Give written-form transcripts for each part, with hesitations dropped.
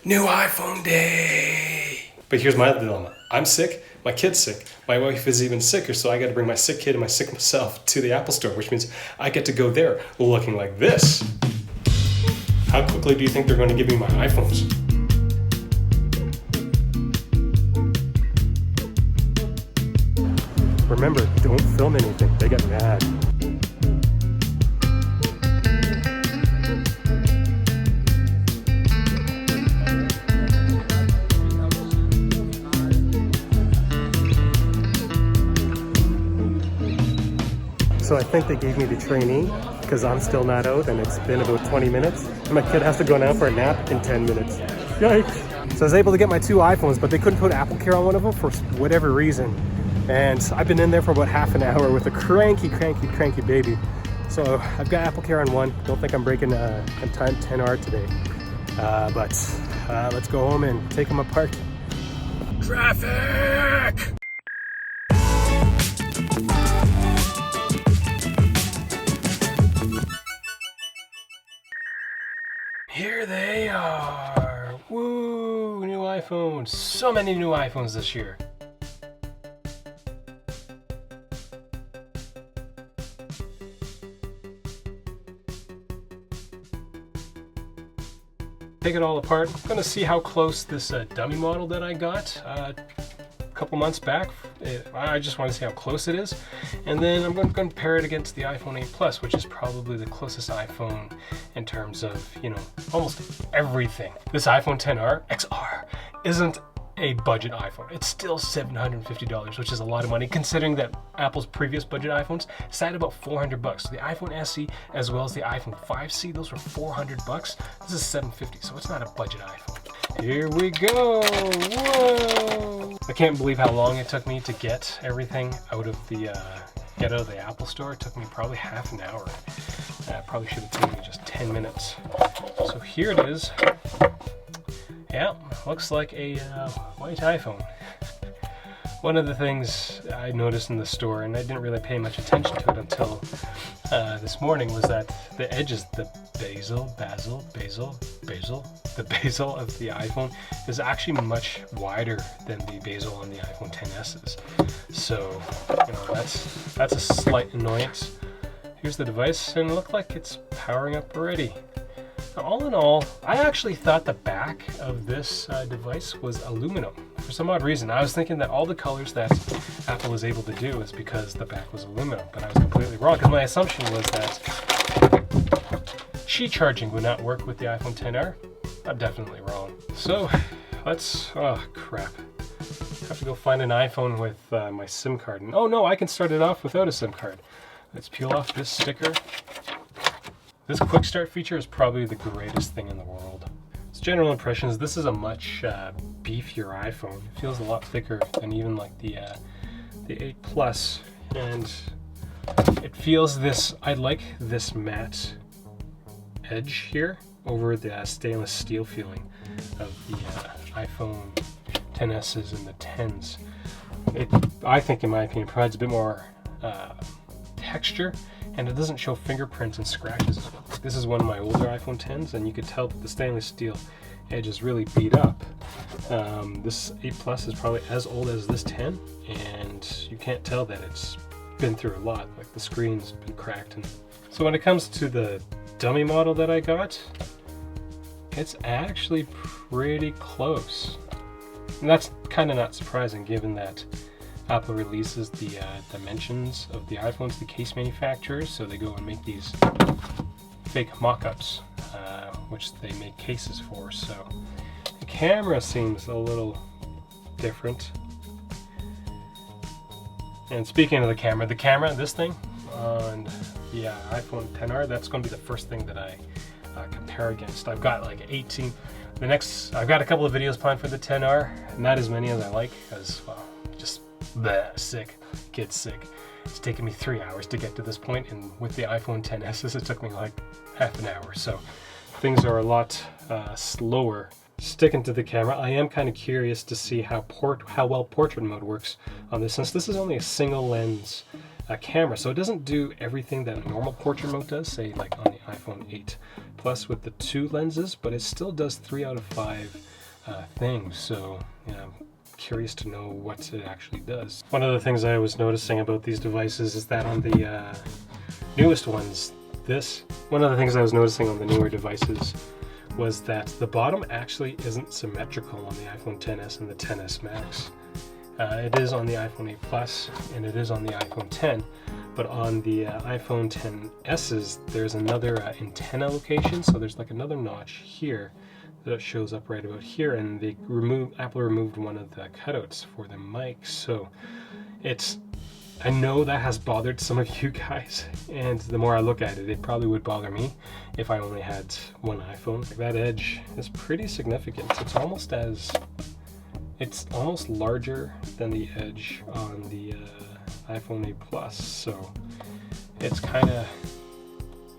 New iPhone day! But here's my dilemma. I'm sick, my kid's sick, my wife is even sicker, so I gotta bring my sick kid and my sick self to the Apple store, which means I get to go there looking like this. How quickly do you think they're going to give me my iPhones? Remember, don't film anything, they get mad. So I think they gave me the trainee because I'm still not out and it's been about 20 minutes. And my kid has to go now for a nap in 10 minutes. Yikes. So I was able to get my two iPhones, but they couldn't put Apple Care on one of them for whatever reason. And I've been in there for about half an hour with a cranky baby. So I've got Apple Care on one. Don't think I'm breaking time 10R today. But let's go home and take them apart. Traffic! Here they are. Woo, new iPhones. So many new iPhones this year. Take it all apart. I'm gonna see how close this dummy model that I got a couple months back. I just want to see how close it is, and then I'm going to compare it against the iPhone 8 Plus, which is probably the closest iPhone in terms of, you know, almost everything. This iPhone XR XR isn't a budget iPhone. It's still $750, which is a lot of money considering that Apple's previous budget iPhones sat at about $400. The iPhone SE as well as the iPhone 5C, those were $400. This is $750, so it's not a budget iPhone. Here we go. Whoa! I can't believe how long it took me to get everything out of the Apple store. It took me probably half an hour. Probably should have taken me just 10 minutes. So here it is. Yeah, looks like a white iPhone. One of the things I noticed in the store, and I didn't really pay much attention to it until this morning, was that the edges, the bezel of the iPhone is actually much wider than the bezel on the iPhone XS's. So, you know, that's a slight annoyance. Here's the device, and it looked like it's powering up already. Now, all in all, I actually thought the back of this device was aluminum. For some odd reason, I was thinking that all the colors that Apple was able to do is because the back was aluminum, but I was completely wrong, because my assumption was that Qi charging would not work with the iPhone XR. I'm definitely wrong. So, oh crap. I have to go find an iPhone with my SIM card. And, oh no, I can start it off without a SIM card. Let's peel off this sticker. This quick start feature is probably the greatest thing in the world. Its general impressions, this is a much beefier iPhone. It feels a lot thicker than even like the 8 Plus, and it feels this, I like this matte edge here over the stainless steel feeling of the iPhone XS's and the 10s. It, I think in my opinion, provides a bit more texture, and it doesn't show fingerprints and scratches as well. This is one of my older iPhone Xs, and you could tell that the stainless steel edge is really beat up. This 8 Plus is probably as old as this 10, and you can't tell that it's been through a lot, like the screen's been cracked. And so when it comes to the dummy model that I got, it's actually pretty close. And that's kind of not surprising given that Apple releases the dimensions of the iPhones to case manufacturers, so they go and make these fake mock-ups, which they make cases for. So the camera seems a little different. And speaking of the camera, this thing on the iPhone XR, that's going to be the first thing that I compare against. I've got like 18. I've got a couple of videos planned for the XR, not as many as I like, as well, just sick, kid's sick. It's taken me 3 hours to get to this point, and with the iPhone XS, it took me like half an hour. So things are a lot slower. Sticking to the camera, I am kind of curious to see how well portrait mode works on this, since this is only a single lens camera, so it doesn't do everything that a normal portrait mode does, say like on the iPhone 8 Plus with the 2 lenses, but it still does 3 out of 5 thing. So yeah, I'm curious to know what it actually does. One of the things I was noticing about these devices is that on the newest ones, one of the things I was noticing on the newer devices was that the bottom actually isn't symmetrical on the iPhone XS and the XS Max. It is on the iPhone 8 Plus and it is on the iPhone 10, but on the iPhone XS's there's another antenna location, so there's like another notch here that shows up right about here, and Apple removed one of the cutouts for the mic. So I know that has bothered some of you guys, and the more I look at it, it probably would bother me if I only had one iPhone. That edge is pretty significant. It's almost larger than the edge on the iPhone 8 Plus, so it's kind of,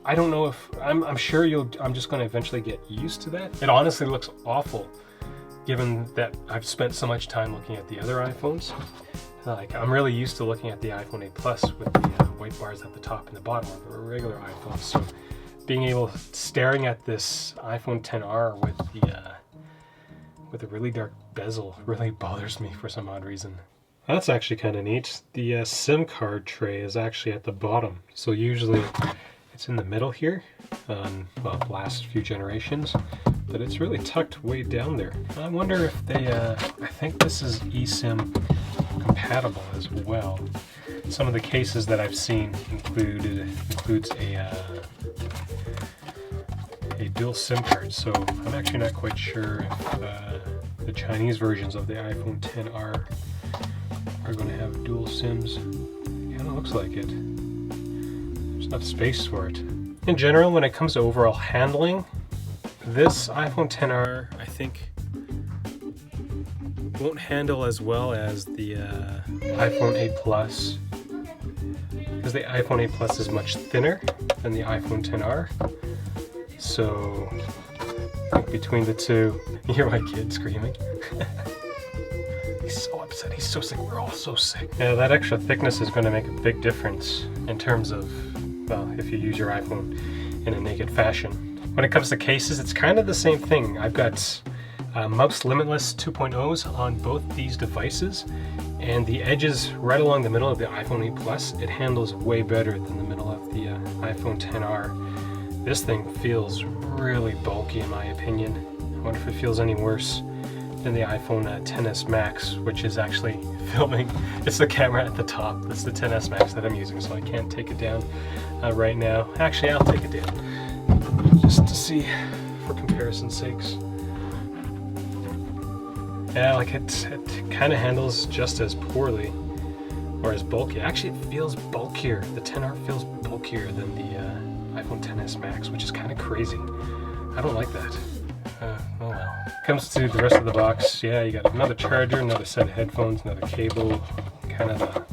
I don't know if, I'm sure I'm just going to eventually get used to that. It honestly looks awful, given that I've spent so much time looking at the other iPhones. Like, I'm really used to looking at the iPhone 8 Plus with the white bars at the top and the bottom of a regular iPhone. So staring at this iPhone XR with a really dark bezel really bothers me for some odd reason. That's actually kind of neat. The SIM card tray is actually at the bottom. So usually it's in the middle here on, well, the last few generations, but it's really tucked way down there. I wonder if they, I think this is eSIM compatible as well. Some of the cases that I've seen includes a dual SIM card, so I'm actually not quite sure if the Chinese versions of the iPhone XR are going to have dual SIMs. Kind of looks like it. There's enough space for it. In general, when it comes to overall handling, this iPhone XR, I think, won't handle as well as the iPhone 8 Plus, because the iPhone 8 Plus is much thinner than the iPhone XR. So I think between the two, you hear my kid screaming. He's so upset, he's so sick, we're all so sick. Yeah, that extra thickness is going to make a big difference in terms of, well, if you use your iPhone in a naked fashion. When it comes to cases, it's kind of the same thing. I've got Mouse Limitless 2.0s on both these devices, and the edges right along the middle of the iPhone 8 Plus, it handles way better than the middle of the iPhone XR. This thing feels really bulky in my opinion. I wonder if it feels any worse than the iPhone XS Max, which is actually filming. It's the camera at the top. That's the XS Max that I'm using, so I can't take it down right now. Actually, I'll take it down just to see, for comparison's sakes. Yeah, like it kind of handles just as poorly, or as bulky. Actually, it feels bulkier. The XR feels bulkier than the iPhone XS Max, which is kind of crazy. I don't like that. Oh well. Comes to the rest of the box, yeah, you got another charger, another set of headphones, another cable, kind of a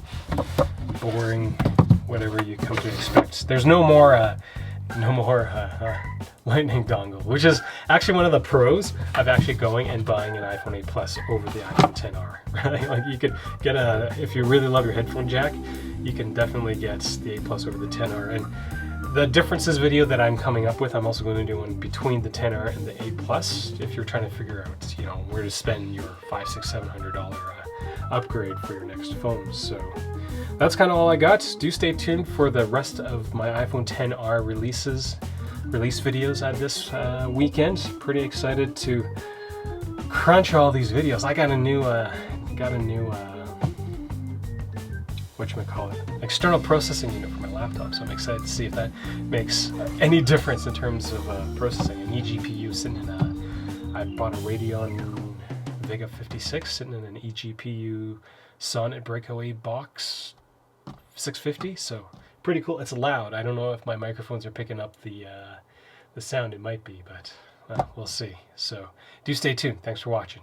boring whatever you come to expect. There's no more lightning dongle, which is actually one of the pros of actually going and buying an iPhone 8 Plus over the iPhone XR. Right? Like, you could get if you really love your headphone jack, you can definitely get the 8 Plus over the XR. And the differences video that I'm coming up with, I'm also going to do one between the XR and the 8 Plus, if you're trying to figure out, you know, where to spend your $500, $600, $700 upgrade for your next phone. So that's kind of all I got. Do stay tuned for the rest of my iPhone XR release videos at this weekend. Pretty excited to crunch all these videos. I got a new whatchamacallit, external processing unit for my laptop, so I'm excited to see if that makes any difference in terms of processing. An eGPU sitting in I bought a Radeon Vega 56 sitting in an eGPU Sonnet Breakaway box 650, so pretty cool. It's loud. I don't know if my microphones are picking up the sound. It might be, but well, we'll see. So do stay tuned. Thanks for watching.